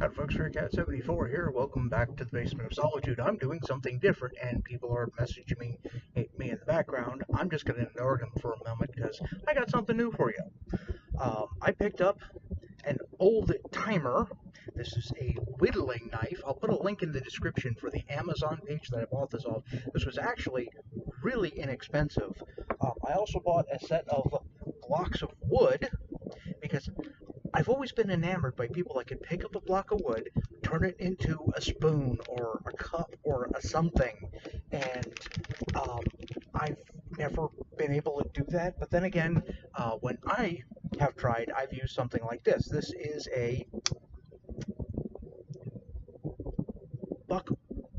Hi folks, Cat74 here. Welcome back to the Basement of Solitude. I'm doing something different and people are messaging me in the background. I'm just going to ignore them for a moment because I got something new for you. I picked up an old timer. This is a whittling knife. I'll put a link in the description for the Amazon page that I bought this off. This was actually really inexpensive. I also bought a set of blocks of wood because I've always been enamored by people that can pick up a block of wood, turn it into a spoon or a cup or a something, and I've never been able to do that. But then again, when I have tried, I've used something like this. This is a Buck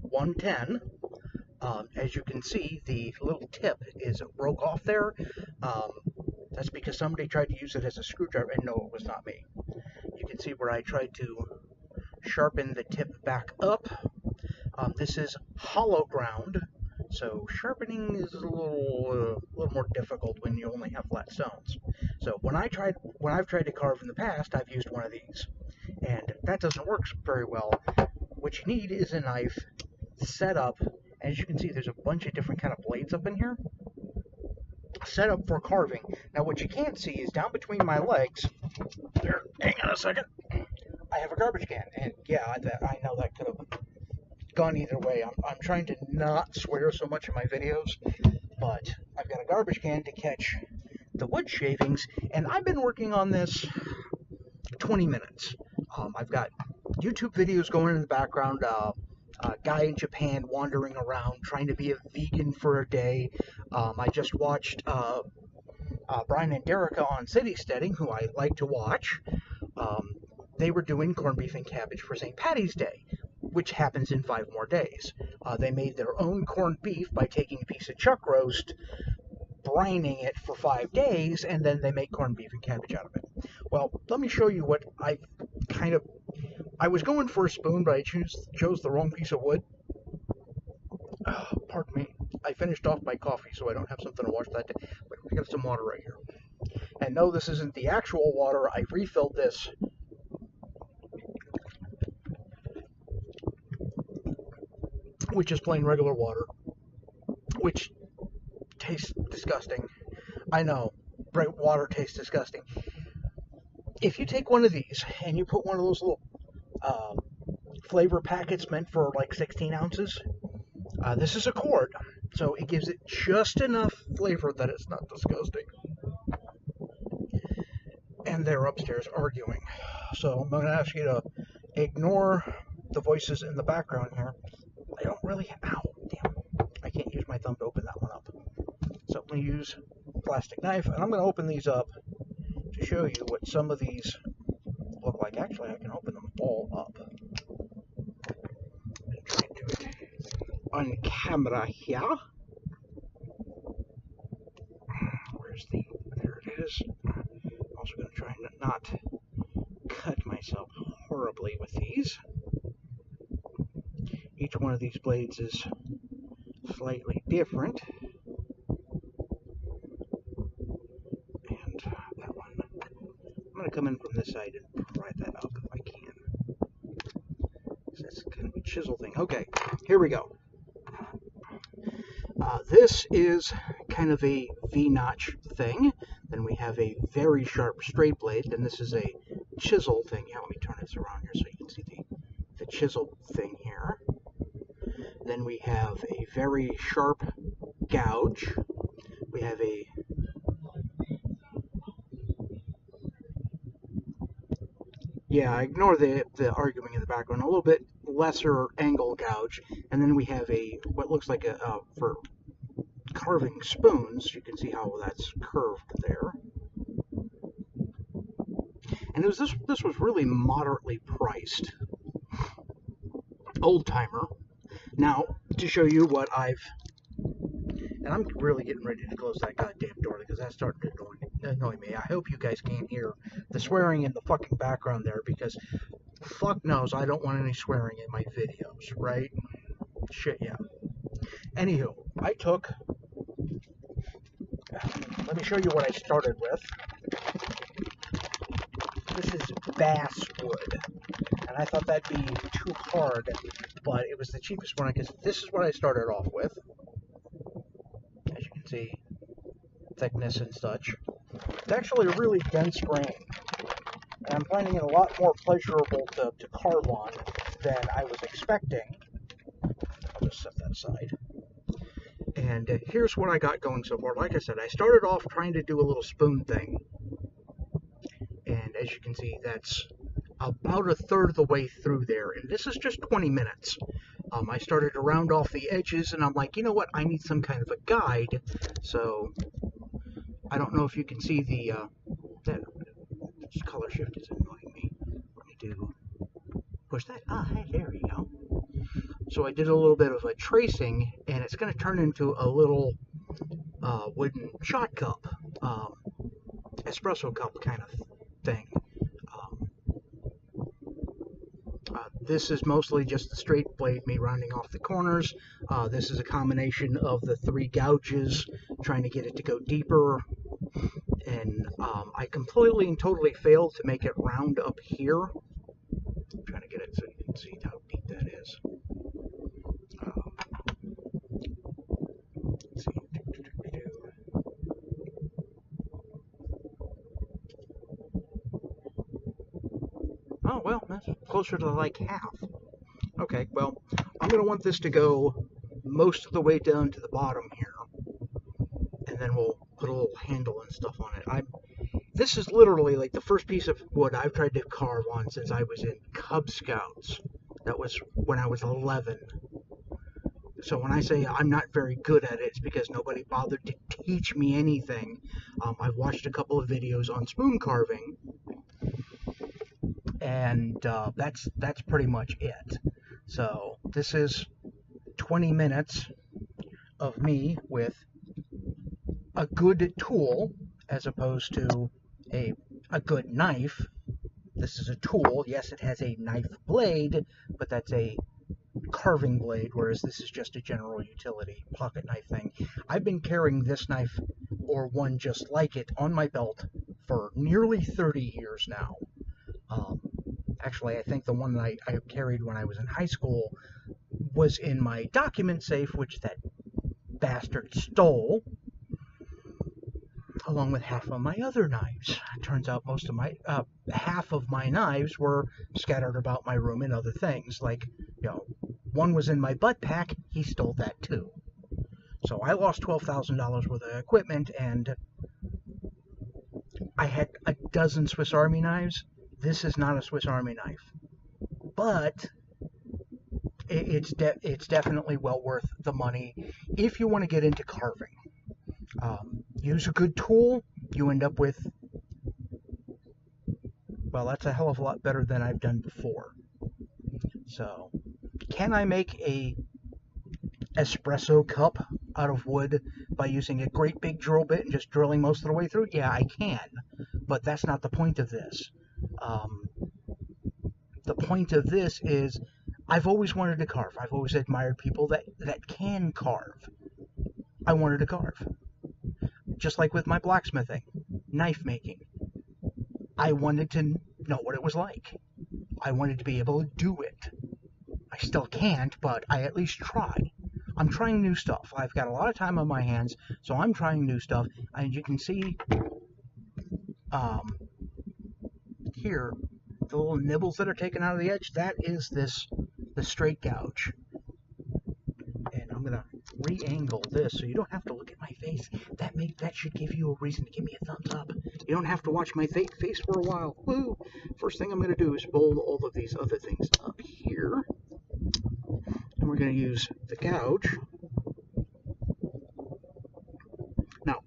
110. As you can see, the little tip is broke off there. That's because somebody tried to use it as a screwdriver, and no, it was not me. You can see where I tried to sharpen the tip back up. This is hollow ground, so sharpening is a little more difficult when you only have flat stones. So when I've tried to carve in the past, I've used one of these, and that doesn't work very well. What you need is a knife set up. As you can see, there's a bunch of different kind of blades up in here, set up for carving. Now what you can't see is down between my legs there, hang on a second, I have a garbage can, and yeah, I know that could have gone either way. I'm trying to not swear so much in my videos, but I've got a garbage can to catch the wood shavings, and I've been working on this 20 minutes. I've got YouTube videos going in the background, a guy in Japan wandering around trying to be a vegan for a day. I just watched Brian and Derica on City Steading, who I like to watch. They were doing corned beef and cabbage for St. Patty's Day, which happens in 5 more days. They made their own corned beef by taking a piece of chuck roast, brining it for 5 days, and then they make corned beef and cabbage out of it. Well, let me show you what I was going for a spoon, but I chose the wrong piece of wood. Pardon me. I finished off my coffee, so I don't have something to wash that down. But we got some water right here. And no, this isn't the actual water. I refilled this, which is plain regular water, which tastes disgusting. I know, bright water tastes disgusting. If you take one of these and you put one of those little flavor packets meant for like 16 ounces, this is a quart, so it gives it just enough flavor that it's not disgusting. And they're upstairs arguing, so I'm going to ask you to ignore the voices in the background here. I don't really, ow, damn, I can't use my thumb to open that one up. So I'm going to use a plastic knife, and I'm going to open these up to show you what some of these look like. Actually, I can open them all up. I'm going to try and do it on camera here. There it is. I'm also going to try and not cut myself horribly with these. Each one of these blades is slightly different. And that one, I'm going to come in from this side and pry that up if I can. That's kind of a chisel thing. Okay, here we go. This is kind of a V-notch thing. Then we have a very sharp straight blade. Then this is a chisel thing. Yeah, let me turn this around here so you can see the chisel thing here. Then we have a very sharp gouge. We have a ignore the arguing in the background. A little bit lesser angle gouge, and then we have a what looks like a for carving spoons. You can see how that's curved there. And this was really moderately priced. Old timer. Now, to show you what and I'm really getting ready to close that goddamn door because that's starting to annoy me. I hope you guys can't hear the swearing in the fucking background there because fuck knows I don't want any swearing in my videos, right? Shit, yeah. Anywho, let me show you what I started with. This is basswood. and I thought that'd be too hard, but it was the cheapest one because this is what I started off with. As you can see, thickness and such. It's actually a really dense grain, and I'm finding it a lot more pleasurable to carve on than I was expecting. I'll just set that aside. And here's what I got going so far. Like I said, I started off trying to do a little spoon thing, and as you can see, that's about a third of the way through there, and this is just 20 minutes. I started to round off the edges, and I'm like, you know what, I need some kind of a guide, so I don't know if you can see the, that color shift is annoying me. Let me push that, hey, there you go. So I did a little bit of a tracing, and it's going to turn into a little wooden shot cup, espresso cup kind of thing. This is mostly just the straight blade, me rounding off the corners. This is a combination of the 3 gouges, trying to get it to go deeper. And I completely and totally failed to make it round up here. I'm trying to get it so you can see how deep that is. Let's see. Oh, well, that's closer to like half. Okay, well, I'm going to want this to go most of the way down to the bottom here. And then we'll put a little handle and stuff on it. This is literally like the first piece of wood I've tried to carve on since I was in Cub Scouts. That was when I was 11. So when I say I'm not very good at it, it's because nobody bothered to teach me anything. I've watched a couple of videos on spoon carving, and that's pretty much it. So this is 20 minutes of me with a good tool as opposed to a good knife. This is a tool. Yes, it has a knife blade, but that's a carving blade, whereas this is just a general utility pocket knife thing. I've been carrying this knife, or one just like it, on my belt for nearly 30 years now. Actually, I think the one that I carried when I was in high school was in my document safe, which that bastard stole, along with half of my other knives. It turns out most of my, half of my knives were scattered about my room and other things. Like, you know, one was in my butt pack, he stole that too. So I lost $12,000 worth of equipment, and I had a dozen Swiss Army knives. This is not a Swiss Army knife, but it's definitely well worth the money if you want to get into carving. Use a good tool, you end up with, well, that's a hell of a lot better than I've done before. So, can I make a espresso cup out of wood by using a great big drill bit and just drilling most of the way through? Yeah, I can, but that's not the point of this. The point of this is, I've always wanted to carve. I've always admired people that can carve. I wanted to carve. Just like with my blacksmithing, knife making. I wanted to know what it was like. I wanted to be able to do it. I still can't, but I at least try. I'm trying new stuff. I've got a lot of time on my hands, so I'm trying new stuff. And you can see here, the little nibbles that are taken out of the edge, that is the straight gouge. And I'm going to re-angle this so you don't have to look at my face. That should give you a reason to give me a thumbs up. You don't have to watch my face for a while. Woo! First thing I'm going to do is fold all of these other things up here. And we're going to use the gouge. Now,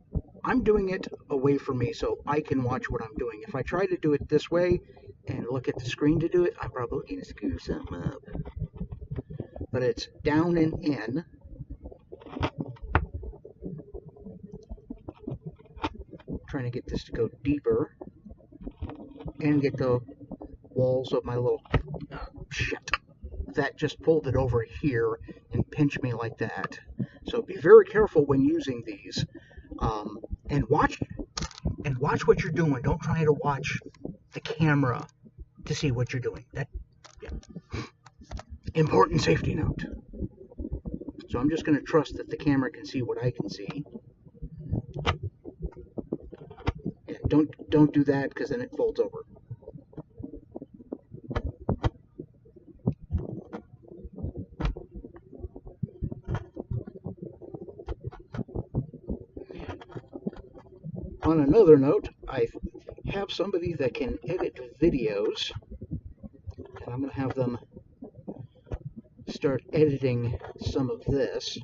I'm doing it away from me so I can watch what I'm doing. If I try to do it this way and look at the screen to do it, I'm probably going to screw something up. But it's down and in. Trying to get this to go deeper and get the walls of my little shit that just pulled it over here and pinched me like that. So be very careful when using these, and watch what you're doing. Don't try to watch the camera to see what you're doing. Important safety note. So I'm just going to trust that the camera can see what I can see. Yeah, don't do that, because then it folds over. On another note, I have somebody that can edit videos, and I'm going to have them start editing some of this.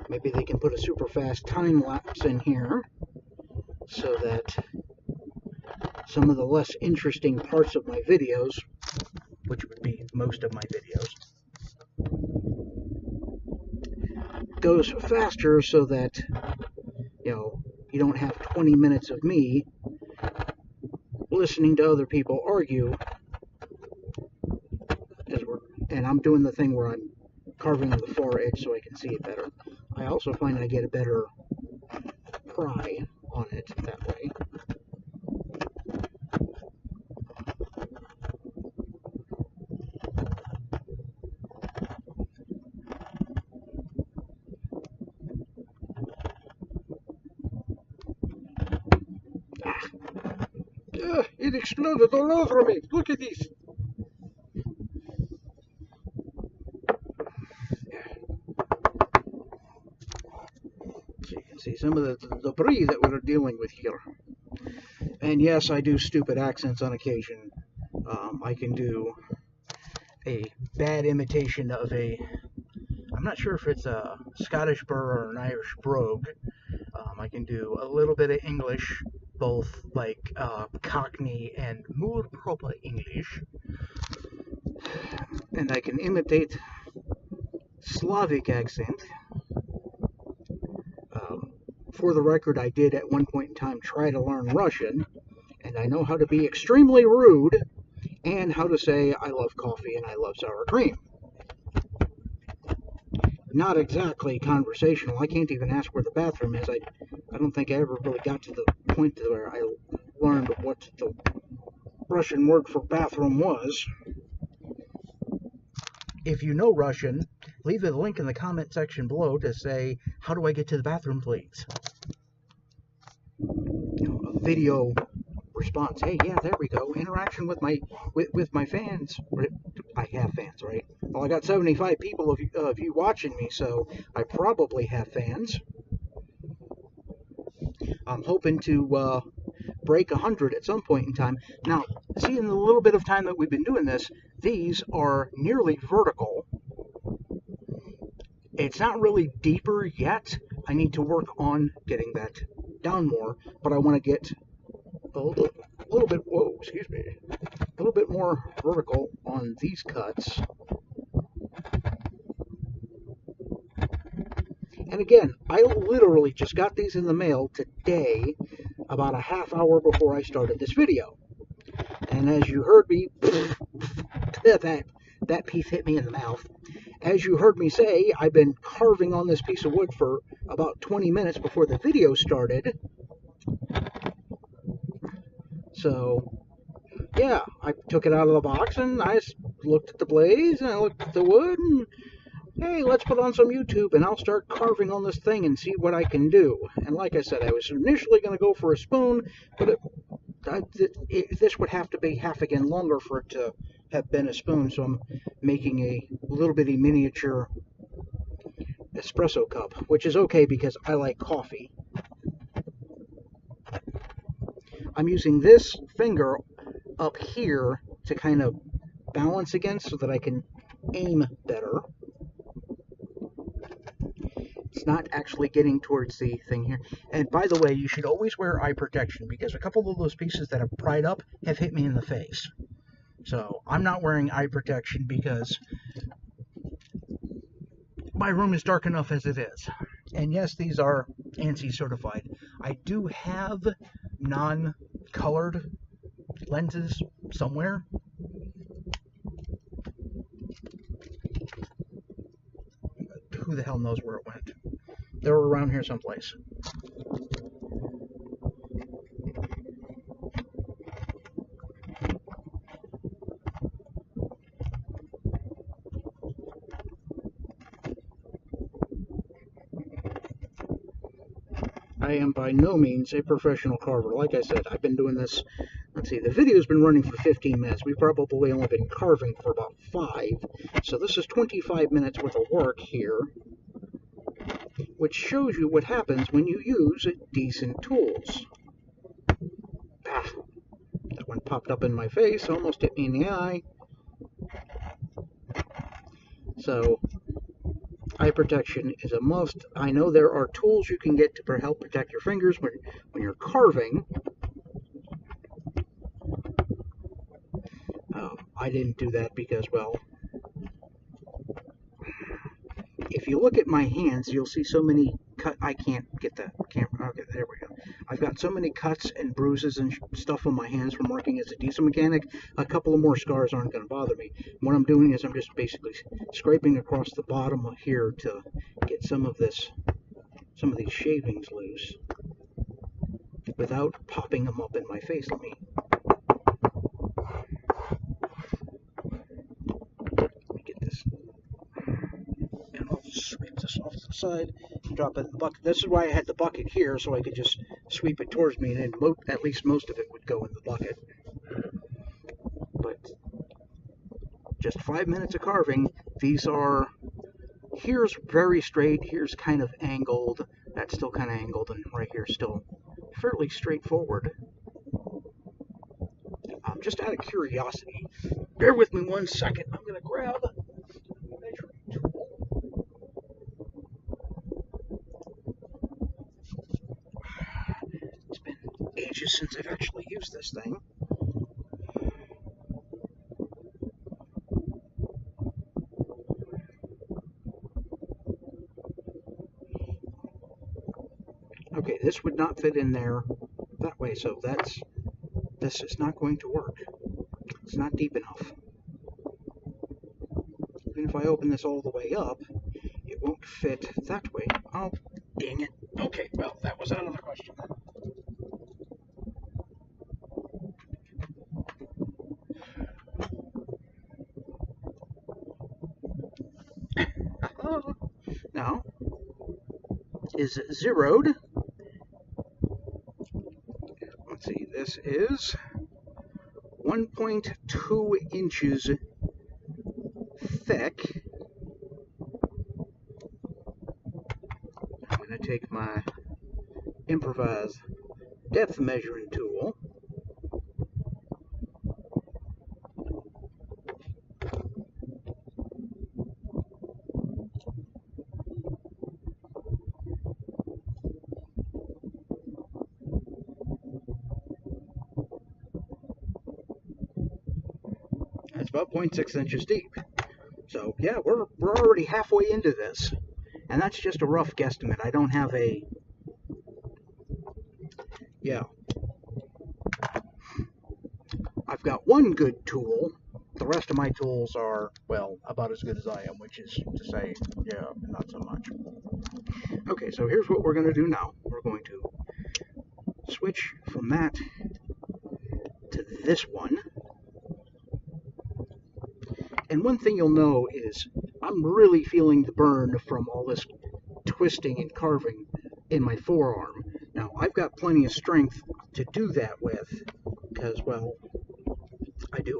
Maybe they can put a super fast time lapse in here so that some of the less interesting parts of my videos, which would be most of my videos, goes faster, so that, you know, you don't have 20 minutes of me listening to other people argue and I'm doing the thing where I'm carving on the far edge so I can see it better. I also find I get a better pry on it that way. It exploded all over me. Look at this. So you can see some of the debris that we're dealing with here. And yes, I do stupid accents on occasion. I can do a bad imitation of I'm not sure if it's a Scottish burr or an Irish brogue. I can do a little bit of English, both like Cockney and more proper English. And I can imitate Slavic accent. For the record, I did at one point in time try to learn Russian, and I know how to be extremely rude and how to say I love coffee and I love sour cream. Not exactly conversational. I can't even ask where the bathroom is. I don't think I ever really got to the point where I learned what the Russian word for bathroom was. If you know Russian, leave a link in the comment section below to say, how do I get to the bathroom, please? You know, a video response. Hey, yeah, there we go. Interaction with my fans. I have fans, right? Well, I got 75 people of you watching me, so I probably have fans. I'm hoping to break 100 at some point in time. Now, see, in the little bit of time that we've been doing this, these are nearly vertical. It's not really deeper yet. I need to work on getting that down more, but I want to get a little bit, whoa, excuse me, a little bit more vertical on these cuts. And again, I literally just got these in the mail today, about a half hour before I started this video. And as you heard me, that piece hit me in the mouth. As you heard me say, I've been carving on this piece of wood for about 20 minutes before the video started. So, yeah, I took it out of the box and I looked at the blades and I looked at the wood and, hey, let's put on some YouTube and I'll start carving on this thing and see what I can do. And like I said, I was initially going to go for a spoon, but this would have to be half again longer for it to have been a spoon, so I'm making a little bitty miniature espresso cup, which is okay because I like coffee. I'm using this finger up here to kind of balance against so that I can aim better. It's not actually getting towards the thing here. And by the way, you should always wear eye protection because a couple of those pieces that have pried up have hit me in the face. So I'm not wearing eye protection because my room is dark enough as it is. And yes, these are ANSI certified. I do have non-colored lenses somewhere. Who the hell knows where it went? They're around here someplace. I am by no means a professional carver. Like I said, I've been doing this, let's see, the video's been running for 15 minutes. We've probably only been carving for about 5. So this is 25 minutes worth of work here, which shows you what happens when you use decent tools. Ah, that one popped up in my face, almost hit me in the eye. So, eye protection is a must. I know there are tools you can get to help protect your fingers when you're carving. I didn't do that because, well, if you look at my hands, you'll see so many I can't get the camera. Okay, there we go. I've got so many cuts and bruises and stuff on my hands from working as a diesel mechanic. A couple of more scars aren't going to bother me. What I'm doing is I'm just basically scraping across the bottom of here to get some of these shavings loose without popping them up in my face. Let me get this, and I'll just sweep this off to the side and drop it in the bucket. This is why I had the bucket here, so I could just sweep it towards me, and then at least most of it would go in the bucket. But just 5 minutes of carving. These are, here's very straight, here's kind of angled, that's still kind of angled, and right here still fairly straightforward. Just out of curiosity, bear with me 1 second. I'm going to grab a measuring tool. It's been ages since I've actually used this thing. Okay, this would not fit in there that way, so this is not going to work. It's not deep enough. Even if I open this all the way up, it won't fit that way. Oh, dang it. Okay, well, that was another question then. Now, is zeroed. Let's see, this is 1.2 inches thick. I'm going to take my improvised depth measuring tool. It's about 0.6 inches deep. So yeah, we're already halfway into this. And that's just a rough guesstimate. I don't have a... Yeah. I've got one good tool. The rest of my tools are, well, about as good as I am, which is to say, yeah, not so much. Okay, so here's what we're going to do now. We're going to switch from that to this one. And one thing you'll know is I'm really feeling the burn from all this twisting and carving in my forearm. Now, I've got plenty of strength to do that with, because, well, I do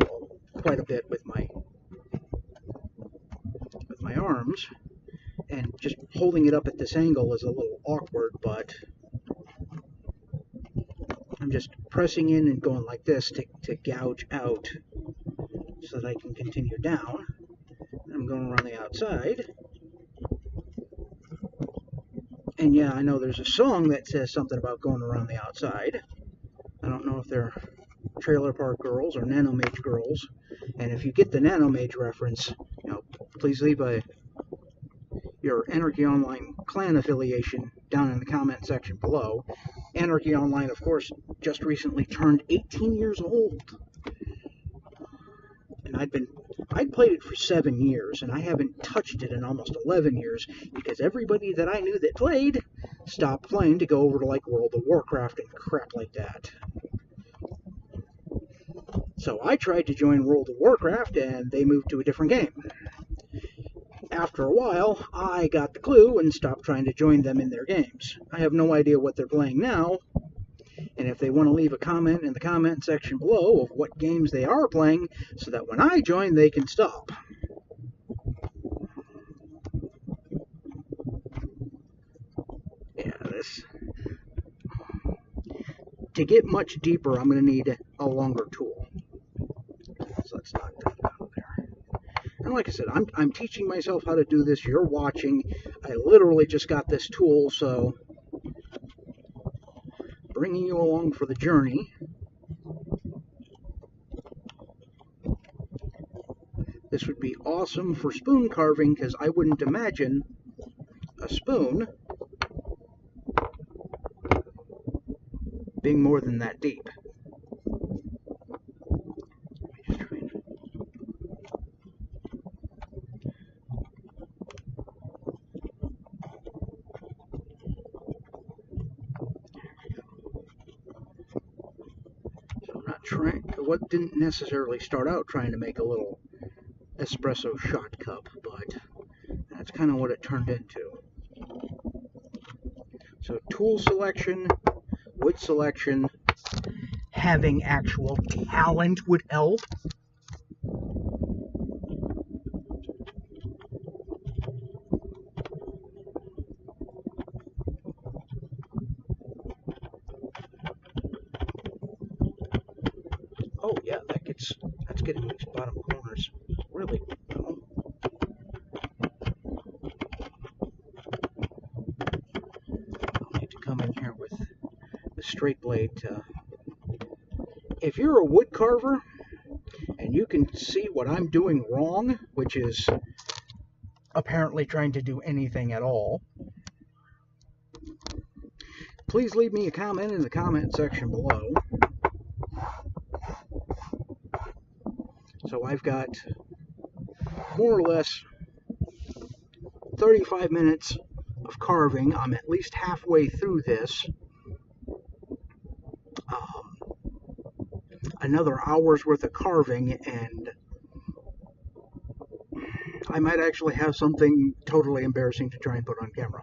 quite a bit with my arms, and just holding it up at this angle is a little awkward, but I'm just pressing in and going like this to gouge out so that I can continue down. I'm going around the outside. And yeah, I know there's a song that says something about going around the outside. I don't know if they're Trailer Park Girls or Nanomage Girls. And if you get the Nanomage reference, you know, please leave your Anarchy Online clan affiliation down in the comment section below. Anarchy Online, of course, just recently turned 18 years old. And I'd played it for 7 years, and I haven't touched it in almost 11 years, because everybody that I knew that played stopped playing to go over to, like, World of Warcraft and crap like that. So I tried to join World of Warcraft, and they moved to a different game. After a while, I got the clue and stopped trying to join them in their games. I have no idea what they're playing now, and if they want to leave a comment in the comment section below of what games they are playing, so that when I join, they can stop. Yeah, this... To get much deeper, I'm going to need a longer tool. So let's knock that out of there. And like I said, I'm teaching myself how to do this. You're watching. I literally just got this tool, so bringing you along for the journey. This would be awesome for spoon carving, because I wouldn't imagine a spoon being more than that deep. So I'm not trying, what didn't necessarily start out trying to make a little espresso shot cup, but that's kind of what it turned into. So tool selection, wood selection, having actual talent would help. Oh yeah, that's getting these bottom corners really well. I'll need to come in here with the straight blade. If you're a wood carver and you can see what I'm doing wrong, which is apparently trying to do anything at all, please leave me a comment in the comment section below. So I've got more or less 35 minutes of carving. I'm at least halfway through this. Another hour's worth of carving, and I might actually have something totally embarrassing to try and put on camera.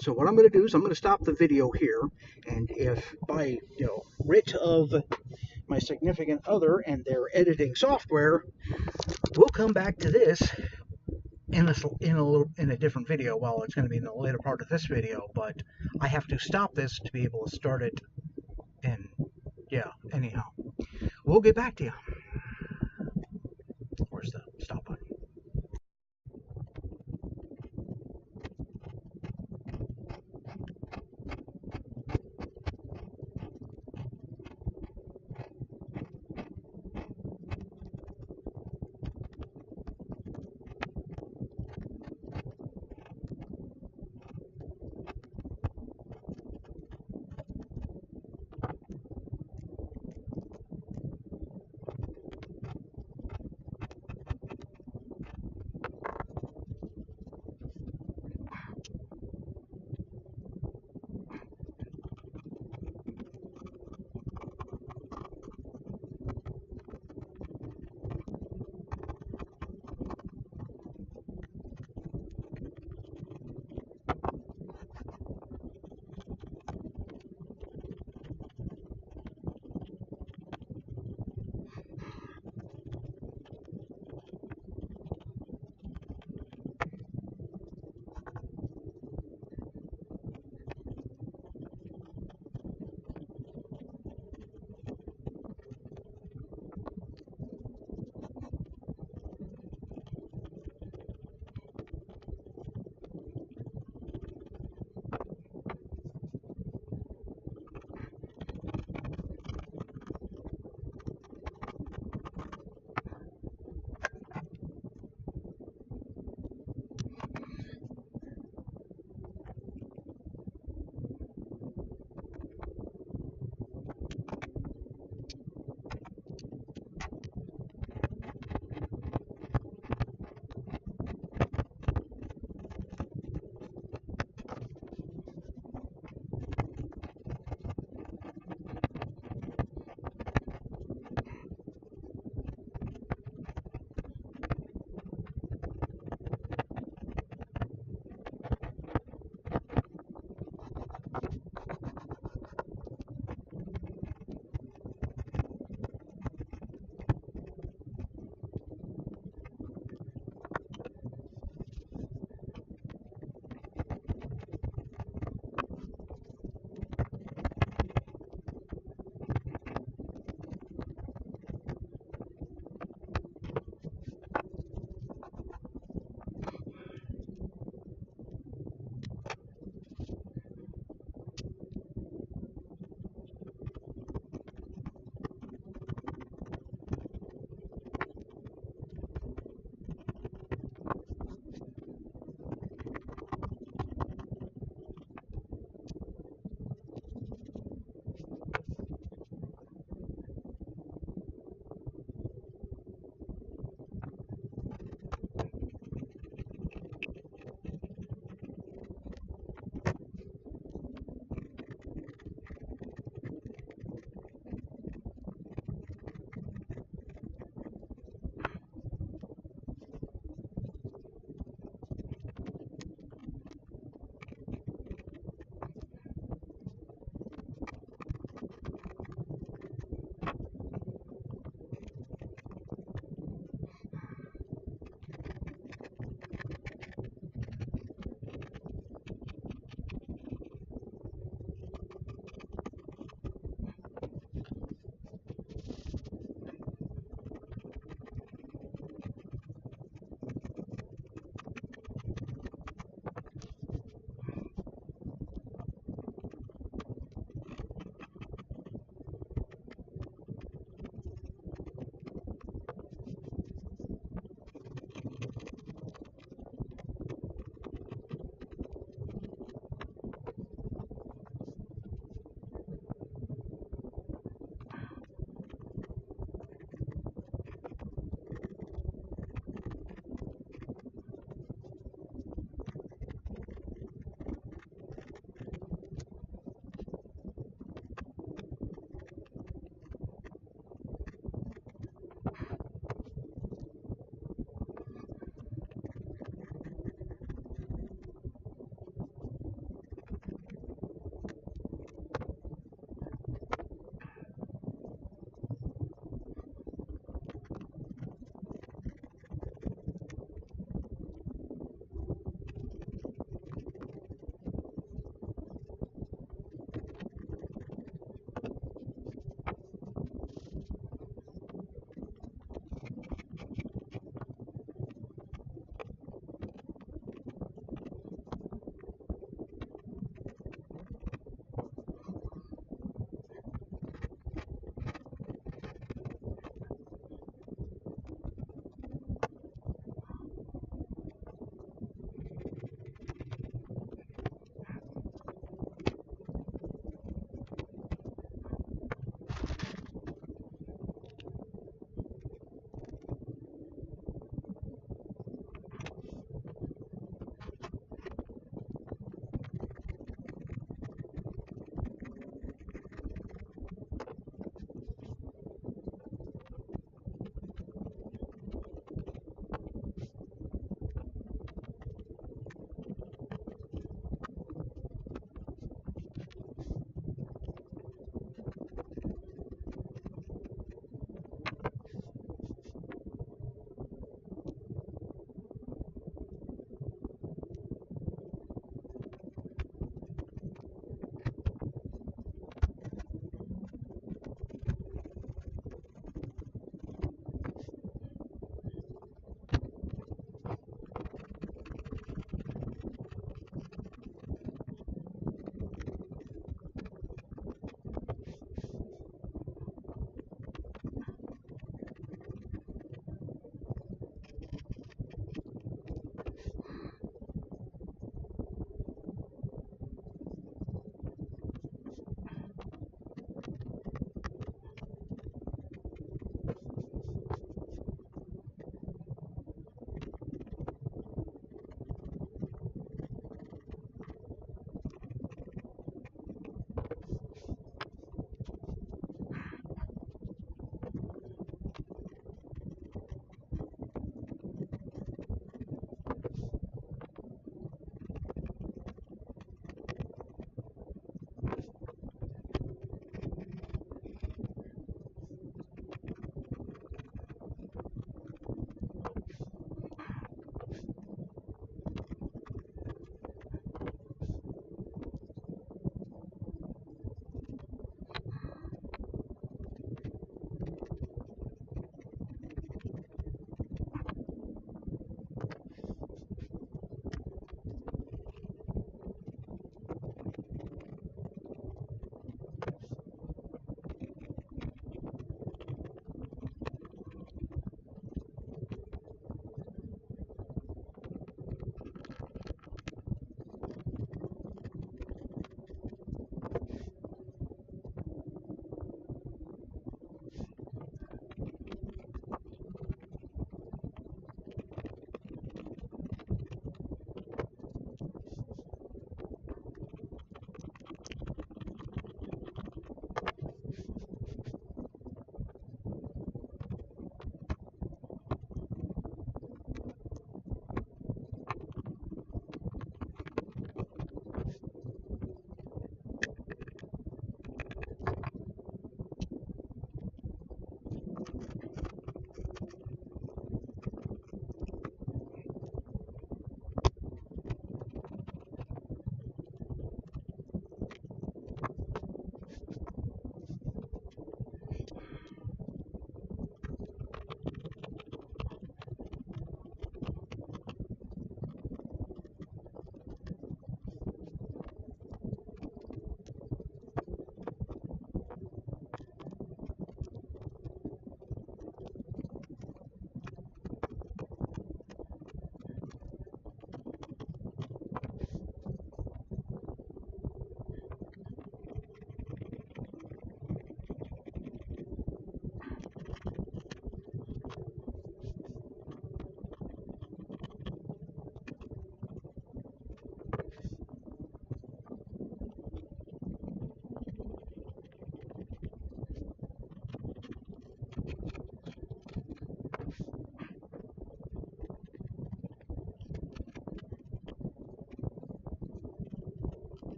So what I'm going to do is I'm going to stop the video here, and if by writ of my significant other and their editing software, we'll come back to this in a different video. Well, it's going to be in the later part of this video, but I have to stop this to be able to start it. And yeah, anyhow, we'll get back to you. Where's the stop button?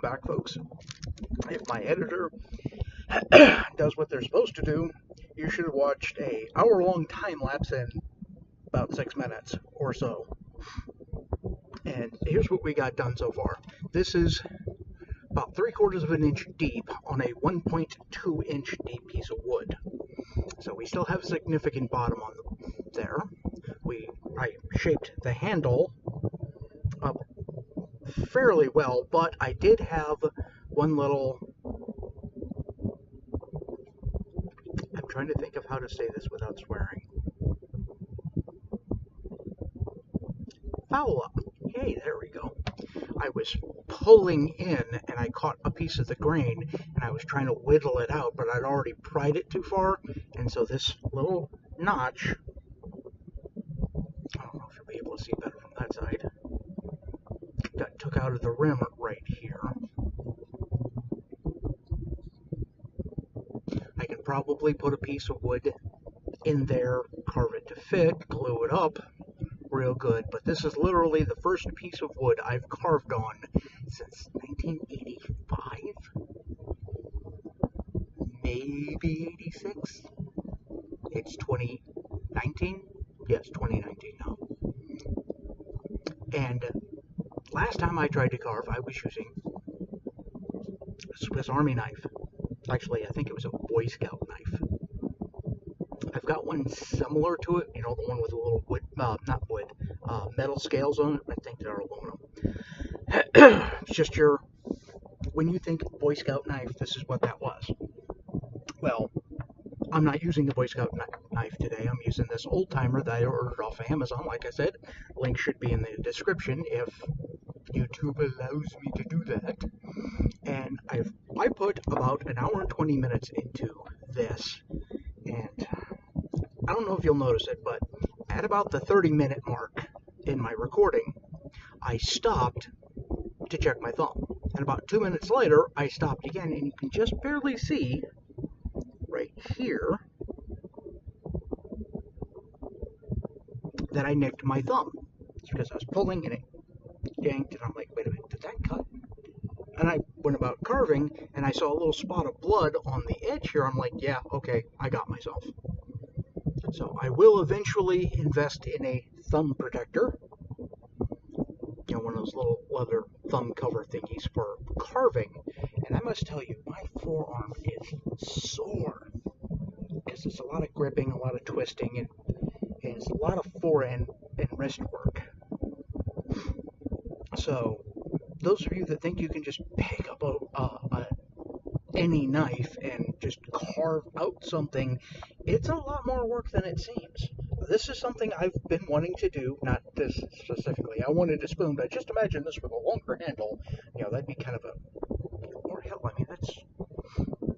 back, folks. If my editor does what they're supposed to do, you should have watched a hour-long time lapse in about 6 minutes or so. And here's what we got done so far. This is about 3/4 of an inch deep on a 1.2 inch deep piece of wood. So we still have a significant bottom on there. I shaped the handle up fairly well, but I did have one little... I'm trying to think of how to say this without swearing. Foul up. Hey, there we go. I was pulling in and I caught a piece of the grain and I was trying to whittle it out, but I'd already pried it too far, and so this little notch, I don't know if you'll be able to see better from that side, got took out of the rim right here. I can probably put a piece of wood in there, carve it to fit, glue it up real good, but this is literally the first piece of wood I've carved on since 1985, maybe 86. It's 2019. Yes, 2019 now. And last time I tried to carve, I was using a Swiss Army knife. Actually, I think it was a Boy Scout knife. I've got one similar to it, you know, the one with a little wood, not wood, metal scales on it. I think they're aluminum. It's just your, when you think Boy Scout knife, this is what that was. Well, I'm not using the Boy Scout knife today. I'm using this old timer that I ordered off of Amazon. Like I said, link should be in the description if YouTube allows me to do that. And I put about an hour and 20 minutes into this, and I don't know if you'll notice it, but at about the 30-minute mark in my recording, I stopped to check my thumb. And about 2 minutes later, I stopped again, and you can just barely see right here that I nicked my thumb. It's because I was pulling and it yanked, and I'm like, wait a minute, did that cut? And I went about carving, and I saw a little spot of blood on the edge here. I'm like, yeah, okay, I got myself. So I will eventually invest in a thumb protector. You know, one of those little leather thumb cover thingies for carving. And I must tell you, my forearm is sore, because it's a lot of gripping, a lot of twisting, and it's a lot of forehand and wrist work. So those of you that think you can just pick up any knife and just carve out something, it's a lot more work than it seems. This is something I've been wanting to do, not this specifically. I wanted a spoon, but just imagine this with a longer handle. You know, that'd be kind of a, or hell, I mean, that's,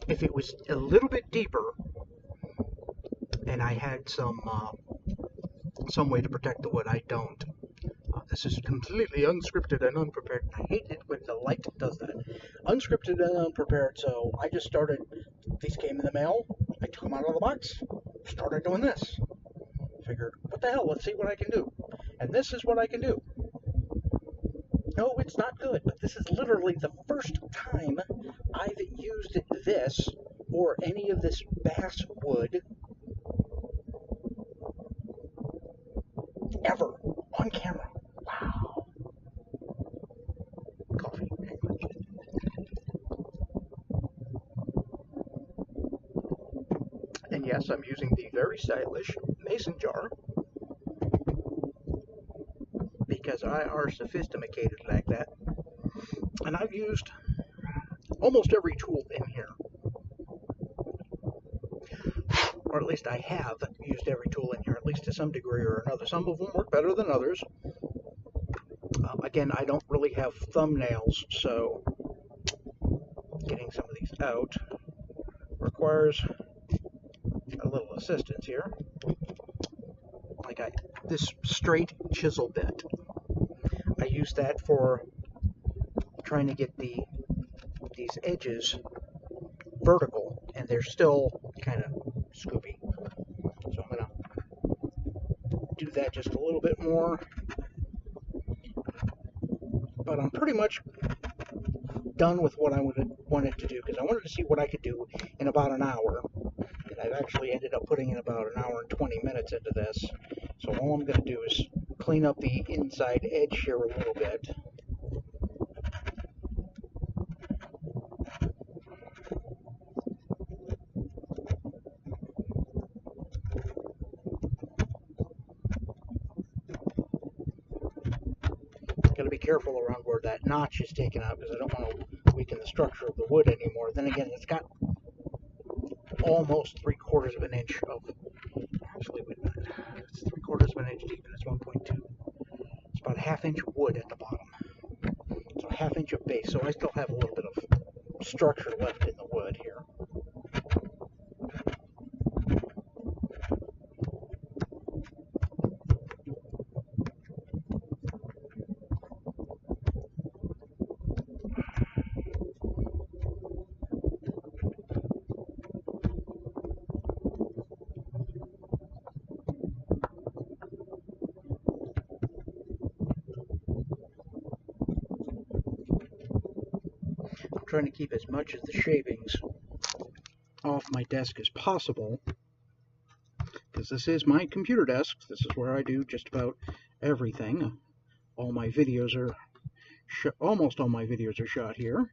if it was a little bit deeper and I had some way to protect the wood. I don't. This is completely unscripted and unprepared. I hate it when the light does that. Unscripted and unprepared, so I just started. These came in the mail. I took them out of the box, started doing this. Figured, what the hell, let's see what I can do. And this is what I can do. No, it's not good, but this is literally the first time I've used this or any of this basswood ever on camera. Wow. Coffee. And yes, I'm using the very stylish mason jar because I are sophisticated like that. And I've used almost every tool in here. Or at least I have used every tool in here, at least to some degree or another. Some of them work better than others. Again, I don't really have thumbnails, so getting some of these out requires a little assistance here. Like this straight chisel bit. I use that for trying to get these edges vertical, and they're still kind of scoopy. So I'm going to do that just a little bit more. But I'm pretty much done with what I wanted to do, because I wanted to see what I could do in about an hour. And I've actually ended up putting in about an hour and 20 minutes into this. So all I'm going to do is clean up the inside edge here a little bit. Got to be careful around where that notch is taken out, because I don't want to weaken the structure of the wood anymore. Then again, it's got almost 3/4 of an inch of, actually wait a minute, it's 3/4 of an inch deep and it's 1.2. It's about a 1/2 inch of wood at the bottom. So a 1/2 inch of base, so I still have a little bit of structure left in the wood here. I'm trying to keep as much of the shavings off my desk as possible, because this is my computer desk. This is where I do just about everything. All my videos are, almost all my videos are shot here.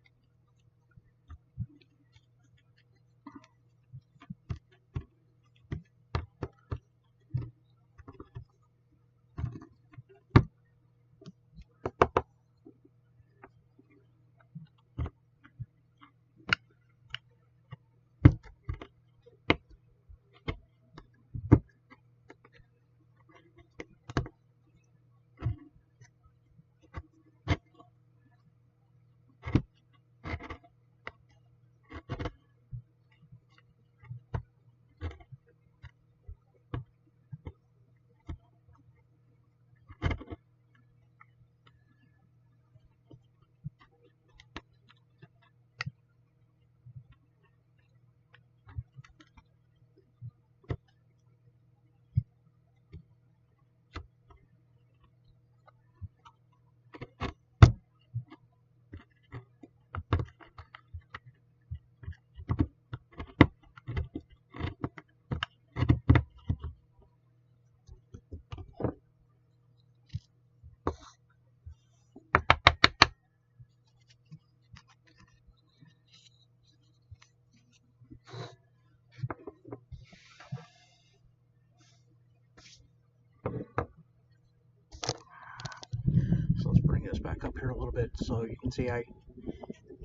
So let's bring this back up here a little bit so you can see I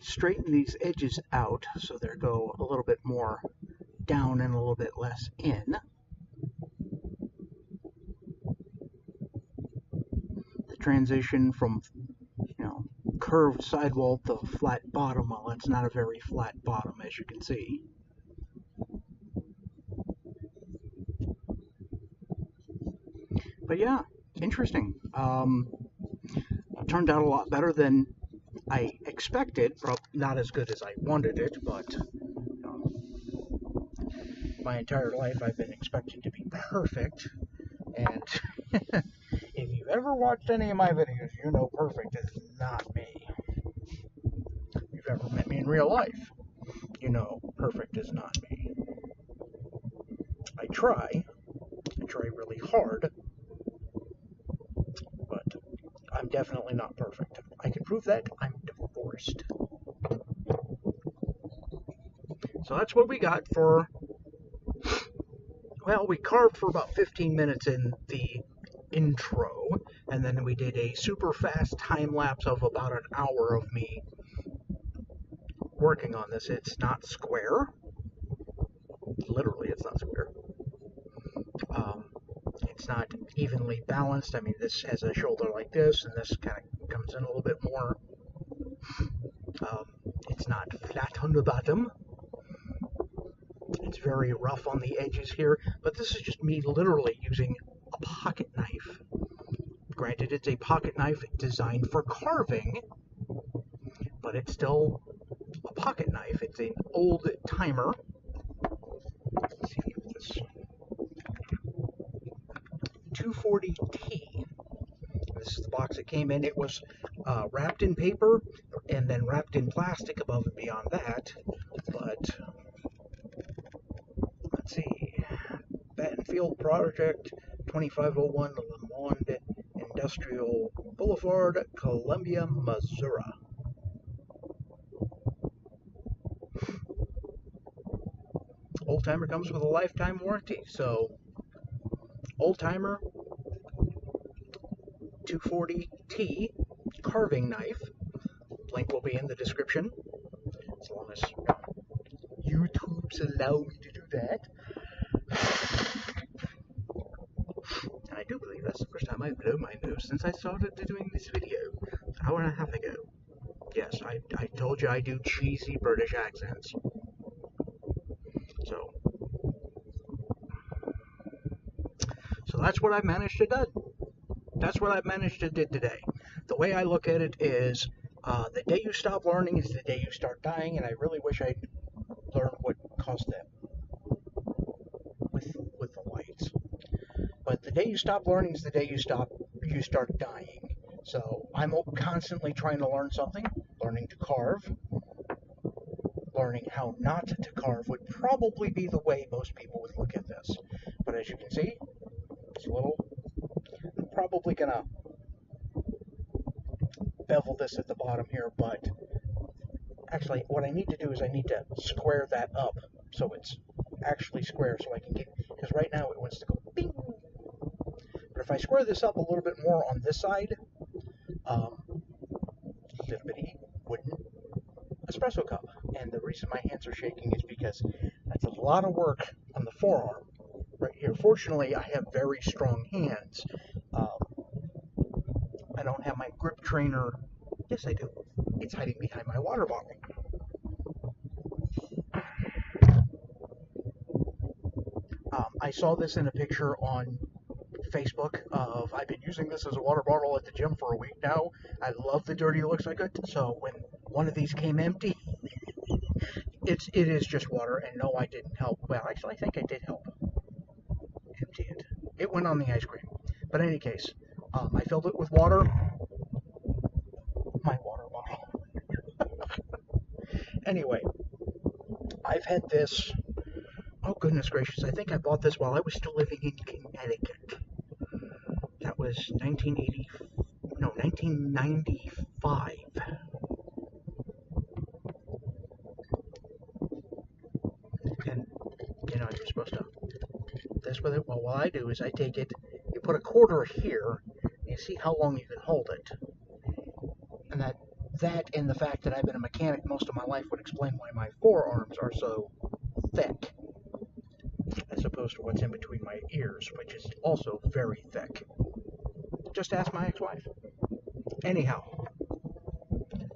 straighten these edges out so they go a little bit more down and a little bit less in. The transition from, curved sidewall to flat bottom, well, it's not a very flat bottom, as you can see. But yeah, interesting. Turned out a lot better than I expected. Probably not as good as I wanted it, but my entire life I've been expecting to be perfect. And if you've ever watched any of my videos, you know perfect is not me. If you've ever met me in real life, you know perfect is not me. I try really hard, but I'm definitely not perfect. I can prove that. I'm divorced. So that's what we got for, well, we carved for about 15 minutes in the intro, and then we did a super fast time lapse of about an hour of me working on this. It's not square. Literally, it's not square. It's not evenly balanced. I mean, this has a shoulder like this, and this kind of comes in a little bit more. It's not flat on the bottom. It's very rough on the edges here, but this is just me literally using a pocket knife. Granted, it's a pocket knife designed for carving, but it's still a pocket knife. It's an old timer. Let's see if this 240T. This is the box it came in. It was wrapped in paper. There were and then wrapped in plastic above and beyond that. But let's see, Battenfield Project, 2501 Lamond Industrial Boulevard, Columbia, Missouri. Old Timer comes with a lifetime warranty, so Old Timer 240T carving knife. Link will be in the description, as long as YouTube's allow me to do that. And I do believe that's the first time I've blown my nose since I started doing this video, an hour and a half ago. Yes, I told you I do cheesy British accents. So that's what I've managed to do. That's what I've managed to do today. The way I look at it is, the day you stop learning is the day you start dying, and I really wish I'd learned what caused that with the lights. But the day you stop learning is the day you start dying. So I'm constantly trying to learn something, learning to carve. Learning how not to carve would probably be the way most people would look at this. But as you can see, it's a little, I'm probably gonna bevel this at the bottom here, but actually what I need to do is I need to square that up so it's actually square, so I can get, because right now it wants to go bing. But if I square this up a little bit more on this side, little bitty wooden espresso cup. And the reason my hands are shaking is because that's a lot of work on the forearm right here. Fortunately, I have very strong hands. I don't have my grip trainer. Yes, I do. It's hiding behind my water bottle. I saw this in a picture on Facebook of, I've been using this as a water bottle at the gym for a week now. I love the dirty looks like it. So when one of these came empty, it is just water, and no, I didn't help. Well, actually, I think I did help empty it. It went on the ice cream. But in any case, I filled it with water. My water bottle. Anyway, I've had this, oh goodness gracious, I think I bought this while I was still living in Connecticut. That was 1995. And, you're supposed to, this with it, well, what I do is I take it, you put a quarter here, and you see how long you can hold it. And that and the fact that I've been a mechanic most of my life would explain why my forearms are so thick, as opposed to what's in between my ears, which is also very thick. Just ask my ex-wife. Anyhow,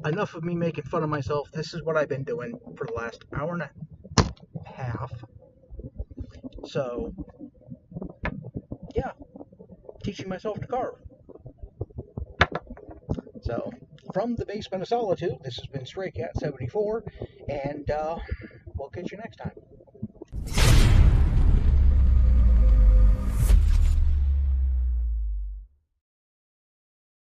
enough of me making fun of myself. This is what I've been doing for the last hour and a half. So, yeah, teaching myself to carve. So, from the Basement of Solitude, this has been Stray Cat 74, and we'll catch you next time.